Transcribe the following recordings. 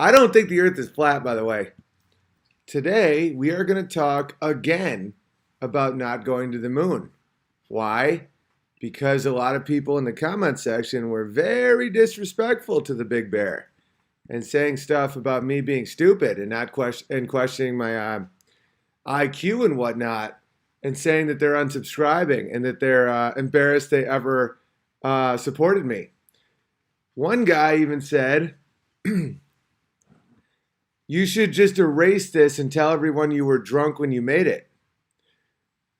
I don't think the earth is flat, by the way. Today, we are going to talk again about not going to the moon. Why? Because a lot of people in the comment section were very disrespectful to the Big Bear and saying stuff about me being stupid and not questioning my IQ and whatnot, and saying that they're unsubscribing and that they're embarrassed they ever supported me. One guy even said, you should just erase this and tell everyone you were drunk when you made it.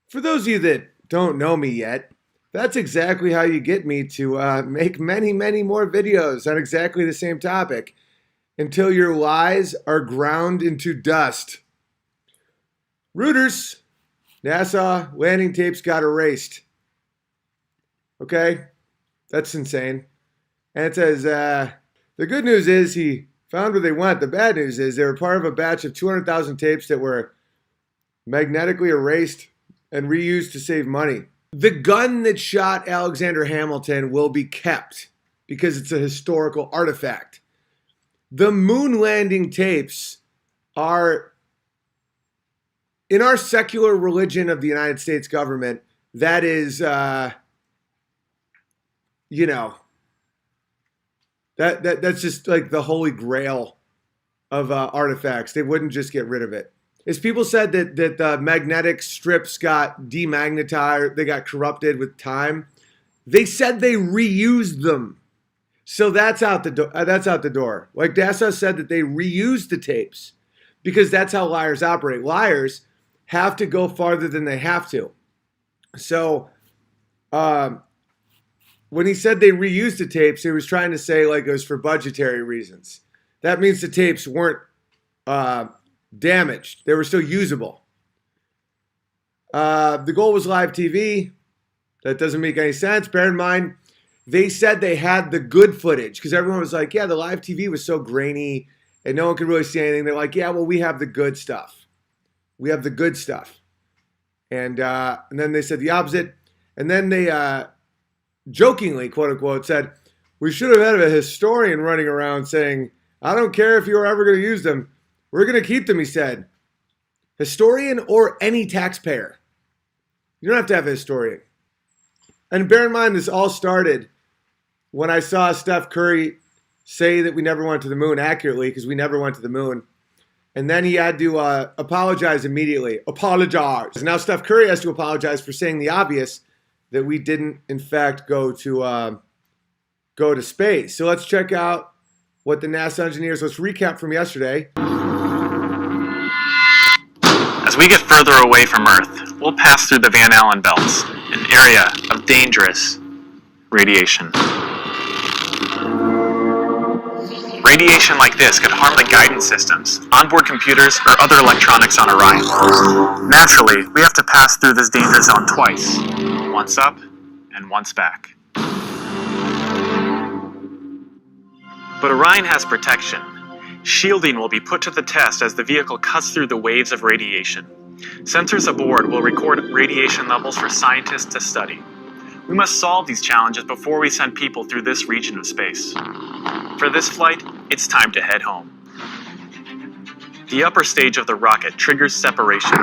For those of you that don't know me yet, that's exactly how you get me to make many, many more videos on exactly the same topic until your lies are ground into dust. Reuters, NASA landing tapes got erased. Okay? That's insane. And it says, the good news is he found where they went. The bad news is they were part of a batch of 200,000 tapes that were magnetically erased and reused to save money. The gun that shot Alexander Hamilton will be kept because it's a historical artifact. The moon landing tapes are, in our secular religion of the United States government, that is, That's just like the holy grail of artifacts. They wouldn't just get rid of it. As people said that the magnetic strips got demagnetized, they got corrupted with time. They said they reused them, so that's out the door. Like NASA said that they reused the tapes because that's how liars operate. Liars have to go farther than they have to. So, when he said they reused the tapes, he was trying to say like it was for budgetary reasons. That means the tapes weren't damaged. They were still usable. The goal was live TV. That doesn't make any sense. Bear in mind, they said they had the good footage because everyone was like, yeah, the live TV was so grainy and no one could really see anything. They're like, yeah, well, we have the good stuff. We have the good stuff. And then they said the opposite. And then they jokingly, quote unquote, said, we should have had a historian running around saying, I don't care if you're ever going to use them. We're going to keep them, he said. Historian or any taxpayer. You don't have to have a historian. And bear in mind, this all started when I saw Steph Curry say that we never went to the moon accurately, because we never went to the moon. And then he had to apologize immediately. Apologize. Now Steph Curry has to apologize for saying the obvious, that we didn't, in fact, go to space. So let's check out what the NASA engineers, let's recap from yesterday. As we get further away from Earth, we'll pass through the Van Allen belts, an area of dangerous radiation. Radiation like this could harm the guidance systems, onboard computers, or other electronics on Orion. Naturally, we have to pass through this danger zone twice. Once up, and once back. But Orion has protection. Shielding will be put to the test as the vehicle cuts through the waves of radiation. Sensors aboard will record radiation levels for scientists to study. We must solve these challenges before we send people through this region of space. For this flight, it's time to head home. The upper stage of the rocket triggers separation.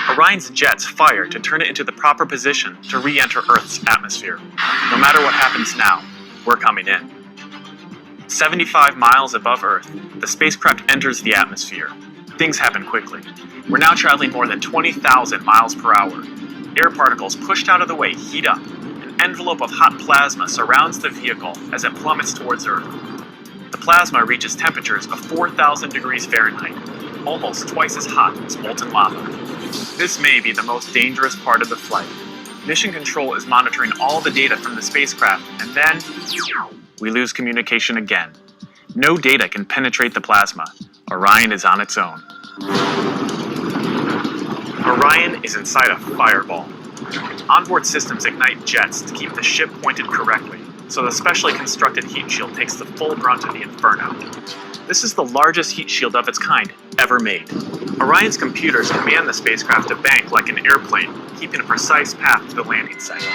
Orion's jets fire to turn it into the proper position to re-enter Earth's atmosphere. No matter what happens now, we're coming in. 75 miles above Earth, the spacecraft enters the atmosphere. Things happen quickly. We're now traveling more than 20,000 miles per hour. Air particles pushed out of the way heat up. An envelope of hot plasma surrounds the vehicle as it plummets towards Earth. The plasma reaches temperatures of 4,000 degrees Fahrenheit, almost twice as hot as molten lava. This may be the most dangerous part of the flight. Mission Control is monitoring all the data from the spacecraft, and then we lose communication again. No data can penetrate the plasma. Orion is on its own. Orion is inside a fireball. Onboard systems ignite jets to keep the ship pointed correctly, so the specially constructed heat shield takes the full brunt of the inferno. This is the largest heat shield of its kind ever made. Orion's computers command the spacecraft to bank like an airplane, keeping a precise path to the landing site.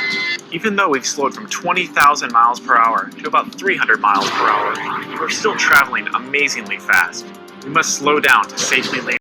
Even though we've slowed from 20,000 miles per hour to about 300 miles per hour, we're still traveling amazingly fast. We must slow down to safely land.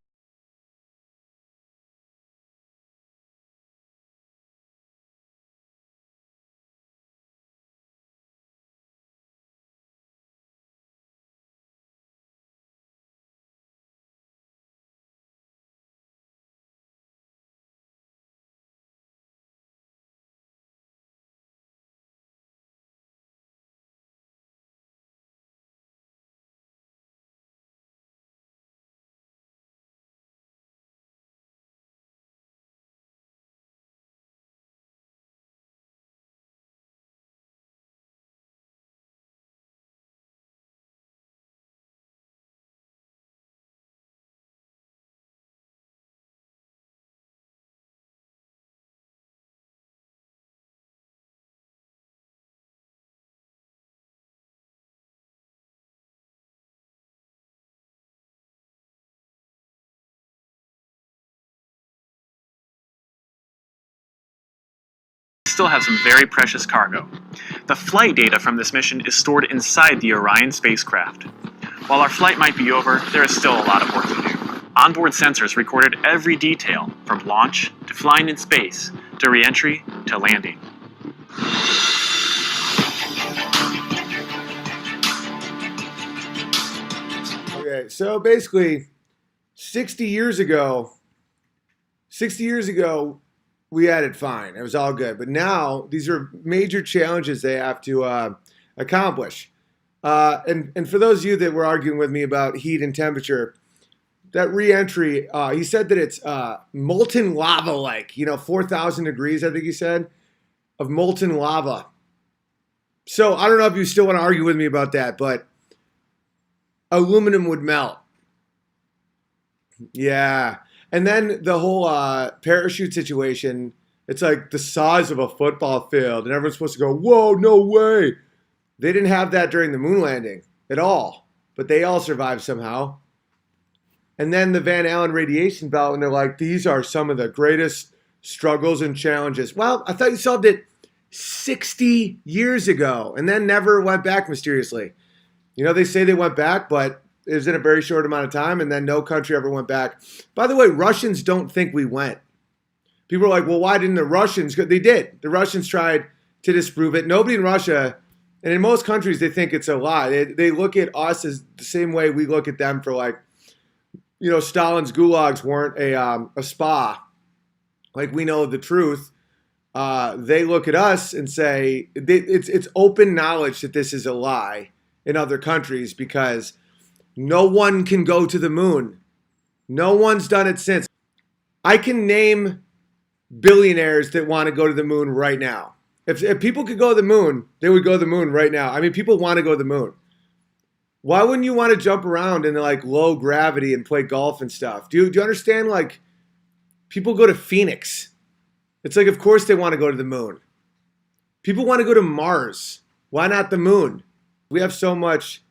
Still have some very precious cargo. The flight data from this mission is stored inside the Orion spacecraft. While our flight might be over, there is still a lot of work to do. Onboard sensors recorded every detail, from launch to flying in space, to re-entry to landing. Okay, so basically, 60 years ago, we had it fine. It was all good. But now, these are major challenges they have to accomplish. And for those of you that were arguing with me about heat and temperature, that re-entry, he said that it's molten lava-like, 4,000 degrees, I think he said, of molten lava. So I don't know if you still want to argue with me about that, but aluminum would melt. Yeah. And then the whole parachute situation, it's like the size of a football field, and everyone's supposed to go, whoa, no way. They didn't have that during the moon landing at all, but they all survived somehow. And then the Van Allen radiation belt, and they're like, these are some of the greatest struggles and challenges. Well, I thought you solved it 60 years ago and then never went back mysteriously. They say they went back, but it was in a very short amount of time, and then no country ever went back. By the way, Russians don't think we went. People are like, well, why didn't the Russians go? They did. The Russians tried to disprove it. Nobody in Russia, and in most countries, they think it's a lie. They look at us as the same way we look at them for Stalin's gulags weren't a spa. Like, we know the truth. They look at us and say, it's open knowledge that this is a lie in other countries because no one can go to the moon. No one's done it since. I can name billionaires that want to go to the moon right now. If people could go to the moon, they would go to the moon right now. I mean, people want to go to the moon. Why wouldn't you want to jump around in low gravity and play golf and stuff? Do you understand? People go to Phoenix. It's like, of course they want to go to the moon. People want to go to Mars. Why not the moon? We have so much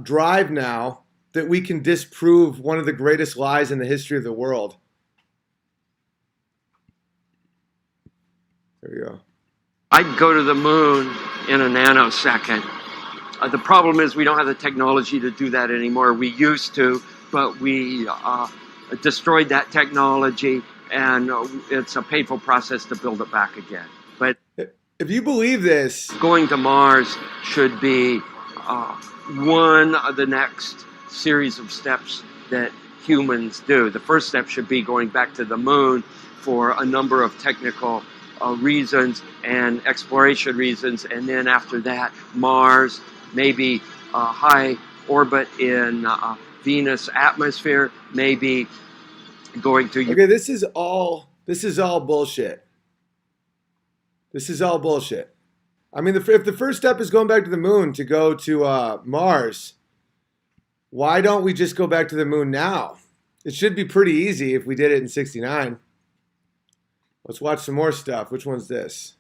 drive now that we can disprove one of the greatest lies in the history of the world. There you go. I'd go to the moon in a nanosecond. The problem is we don't have the technology to do that anymore. We used to, but we destroyed that technology, and it's a painful process to build it back again. But if you believe this, going to Mars should be one of the next series of steps that humans do. The first step should be going back to the moon for a number of technical reasons and exploration reasons, and then after that, Mars, maybe high orbit in Venus atmosphere, maybe going to. Okay, this is all bullshit. This is all bullshit. I mean, if the first step is going back to the moon to go to Mars, why don't we just go back to the moon now? It should be pretty easy if we did it in '69. Let's watch some more stuff. Which one's this?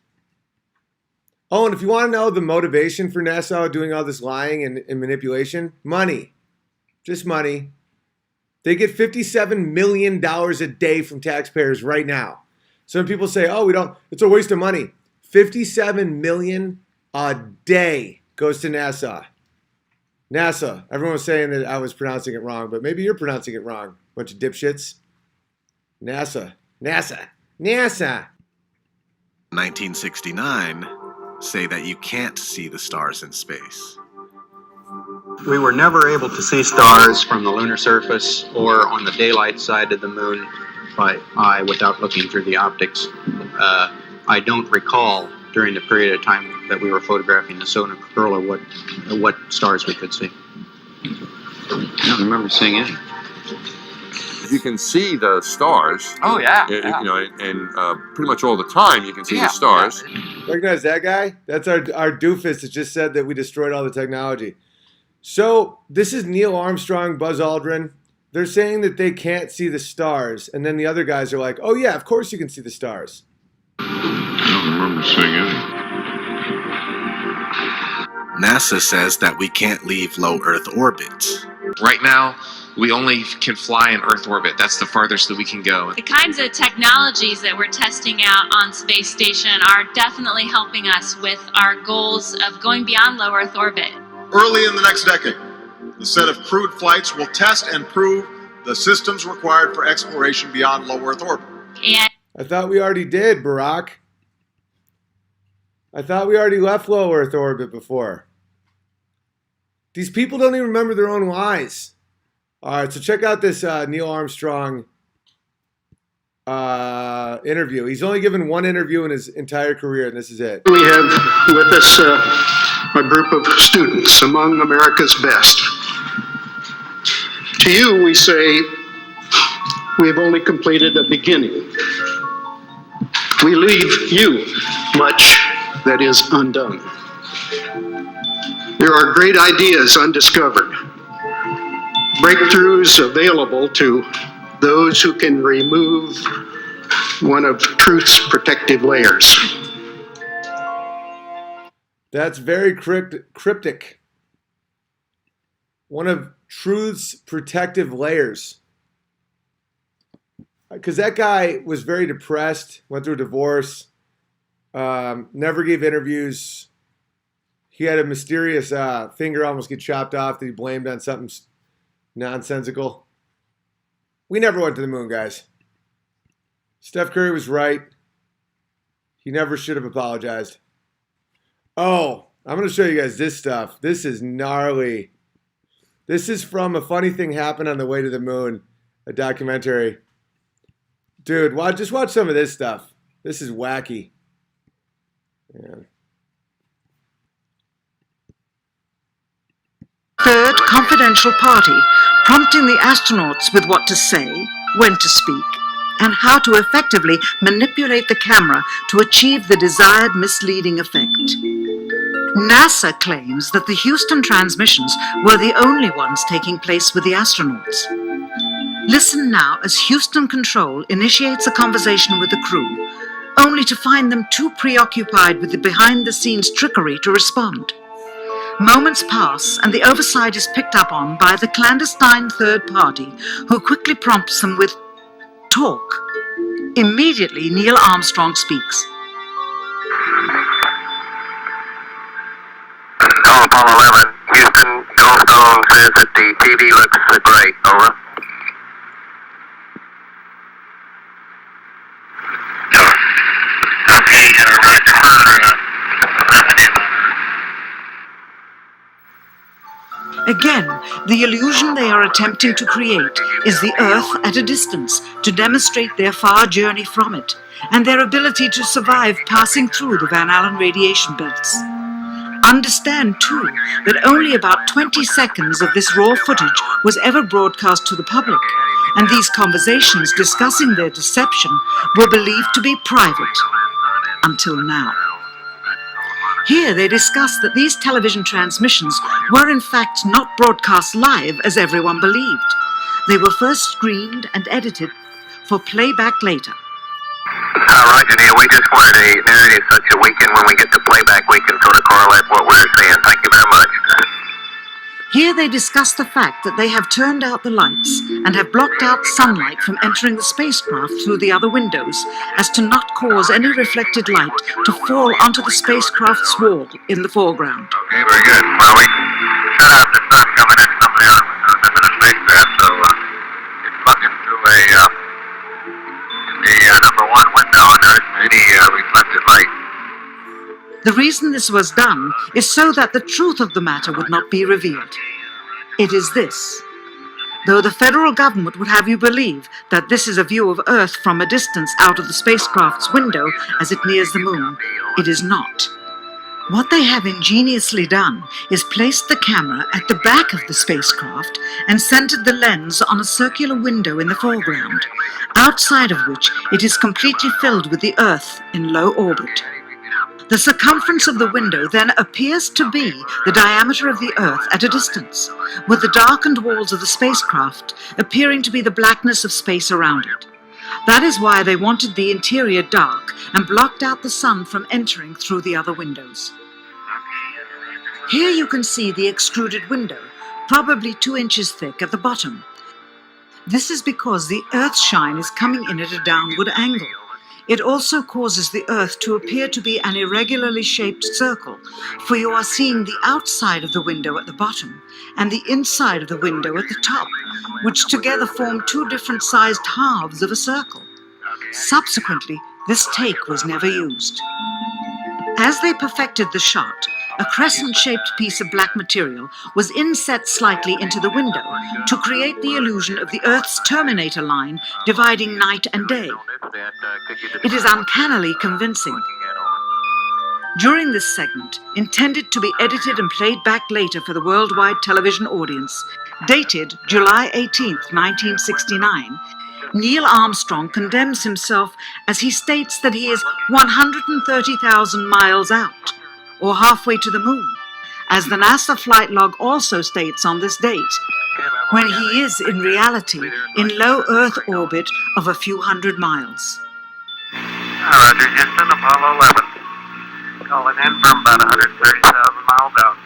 Oh, and if you want to know the motivation for NASA doing all this lying and manipulation, money. Just money. They get $57 million a day from taxpayers right now. Some people say, oh, it's a waste of money. $57 million a day goes to NASA. NASA. Everyone was saying that I was pronouncing it wrong, but maybe you're pronouncing it wrong. Bunch of dipshits. NASA. 1969 say that you can't see the stars in space. We were never able to see stars from the lunar surface or on the daylight side of the moon by eye without looking through the optics. I don't recall during the period of time that we were photographing the solar corona what stars we could see. I don't remember seeing any. You can see the stars. Oh, yeah. And pretty much all the time you can see the stars. Recognize that guy? That's our doofus that just said that we destroyed all the technology. So this is Neil Armstrong, Buzz Aldrin. They're saying that they can't see the stars. And then the other guys are like, oh, yeah, of course you can see the stars. I don't remember seeing any. NASA says that we can't leave low Earth orbit. Right now, we only can fly in Earth orbit. That's the farthest that we can go. The kinds of technologies that we're testing out on space station are definitely helping us with our goals of going beyond low Earth orbit. Early in the next decade, the set of crewed flights will test and prove the systems required for exploration beyond low Earth orbit. And I thought we already did, Barack. I thought we already left low Earth orbit before. These people don't even remember their own lies. All right, so check out this Neil Armstrong interview. He's only given one interview in his entire career, and this is it. We have with us a group of students among America's best. To you, we say, we have only completed a beginning. We leave you much that is undone. There are great ideas undiscovered, breakthroughs available to those who can remove one of truth's protective layers. That's very cryptic. One of truth's protective layers. Because that guy was very depressed, went through a divorce, never gave interviews. He had a mysterious finger almost get chopped off that he blamed on something nonsensical. We never went to the moon, guys. Steph Curry was right. He never should have apologized. Oh, I'm going to show you guys this stuff. This is gnarly. This is from A Funny Thing Happened on the Way to the Moon, a documentary. Dude, just watch some of this stuff. This is wacky. Yeah. Third confidential party, prompting the astronauts with what to say, when to speak, and how to effectively manipulate the camera to achieve the desired misleading effect. NASA claims that the Houston transmissions were the only ones taking place with the astronauts. Listen now as Houston Control initiates a conversation with the crew, only to find them too preoccupied with the behind-the-scenes trickery to respond. Moments pass, and the oversight is picked up on by the clandestine third party, who quickly prompts them with talk. Immediately, Neil Armstrong speaks. Call Apollo 11, Houston, Goldstone says that the TV looks great, over. Again, the illusion they are attempting to create is the Earth at a distance to demonstrate their far journey from it and their ability to survive passing through the Van Allen radiation belts. Understand, too, that only about 20 seconds of this raw footage was ever broadcast to the public, and these conversations discussing their deception were believed to be private, until now. Here they discuss that these television transmissions were in fact not broadcast live as everyone believed. They were first screened and edited for playback later. Roger, Neil. We just wanted a narrative such that we can, when we get the playback, we can sort of correlate what we're seeing. Thank you very much. Here they discuss the fact that they have turned out the lights and have blocked out sunlight from entering the spacecraft through the other windows, as to not cause any reflected light to fall onto the spacecraft's wall in the foreground. Okay, very good. Well, we shut out the sun coming in from the spacecraft, so it's fucking through the number one window on Earth, any reflected light. The reason this was done is so that the truth of the matter would not be revealed. It is this. Though the federal government would have you believe that this is a view of Earth from a distance out of the spacecraft's window as it nears the moon, it is not. What they have ingeniously done is placed the camera at the back of the spacecraft and centered the lens on a circular window in the foreground, outside of which it is completely filled with the Earth in low orbit. The circumference of the window then appears to be the diameter of the Earth at a distance, with the darkened walls of the spacecraft appearing to be the blackness of space around it. That is why they wanted the interior dark and blocked out the sun from entering through the other windows. Here you can see the extruded window, probably 2 inches thick at the bottom. This is because the Earth's shine is coming in at a downward angle. It also causes the Earth to appear to be an irregularly shaped circle, for you are seeing the outside of the window at the bottom and the inside of the window at the top, which together form 2 different sized halves of a circle. Subsequently, this take was never used. As they perfected the shot, a crescent-shaped piece of black material was inset slightly into the window to create the illusion of the Earth's terminator line dividing night and day. It is uncannily convincing. During this segment, intended to be edited and played back later for the worldwide television audience, dated July 18, 1969, Neil Armstrong condemns himself as he states that he is 130,000 miles out, or halfway to the moon, as the NASA flight log also states on this date, when he is in reality in low Earth orbit of a few hundred miles. Roger, Houston, Apollo 11. Calling in from about 130,000 miles out.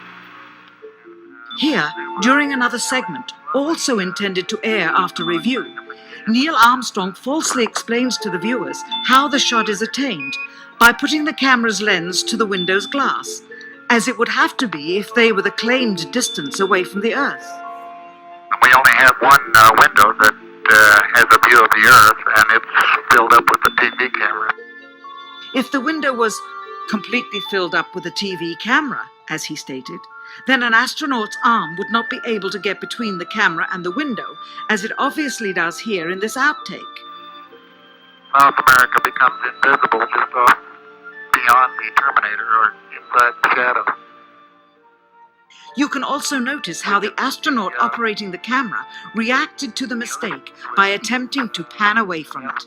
Here, during another segment, also intended to air after review, Neil Armstrong falsely explains to the viewers how the shot is attained by putting the camera's lens to the window's glass, as it would have to be if they were the claimed distance away from the Earth. We only have one window that has a view of the Earth, and it's filled up with the TV camera. If the window was completely filled up with a TV camera, as he stated, then an astronaut's arm would not be able to get between the camera and the window, as it obviously does here in this outtake. South America becomes invisible just off beyond the Terminator or inside the shadow. You can also notice how the astronaut operating the camera reacted to the mistake by attempting to pan away from it.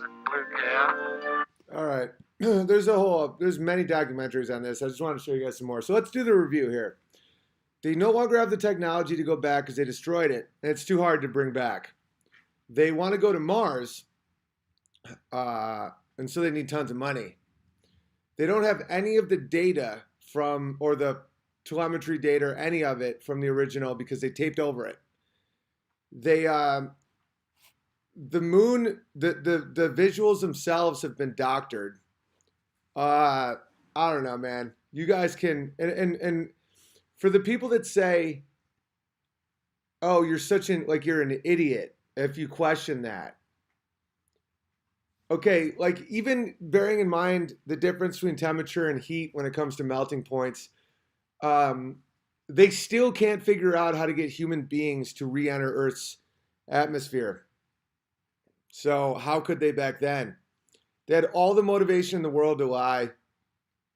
All right. There's many documentaries on this. I just want to show you guys some more. So let's do the review here. They no longer have the technology to go back because they destroyed it, and it's too hard to bring back. They want to go to Mars, and so they need tons of money. They don't have any of the data from, or the telemetry data, or any of it from the original because they taped over it. They, the moon, the visuals themselves have been doctored. I don't know, man. You guys can, and for the people that say, oh, you're an idiot if you question that. Okay, like even bearing in mind the difference between temperature and heat when it comes to melting points, they still can't figure out how to get human beings to re-enter Earth's atmosphere. So how could they back then? They had all the motivation in the world to lie.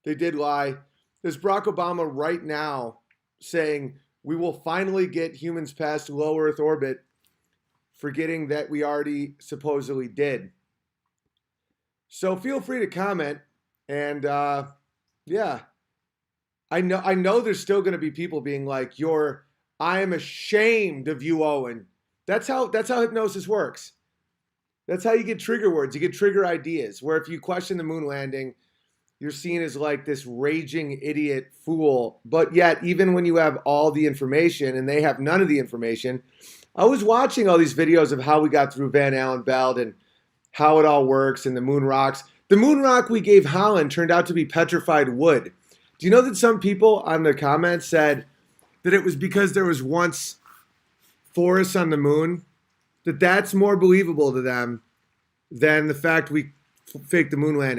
They did lie. There's Barack Obama right now saying we will finally get humans past low Earth orbit, forgetting that we already supposedly did. So feel free to comment, and yeah, I know there's still going to be people being like, I am ashamed of you, Owen. That's how hypnosis works. That's how you get trigger words. You get trigger ideas. Where if you question the moon landing, you're seen as like this raging idiot fool. But yet, even when you have all the information and they have none of the information, I was watching all these videos of how we got through Van Allen belt and how it all works and the moon rocks. The moon rock we gave Holland turned out to be petrified wood. Do you know that some people on the comments said that it was because there was once forests on the moon? That's more believable to them than the fact we faked the moon landing.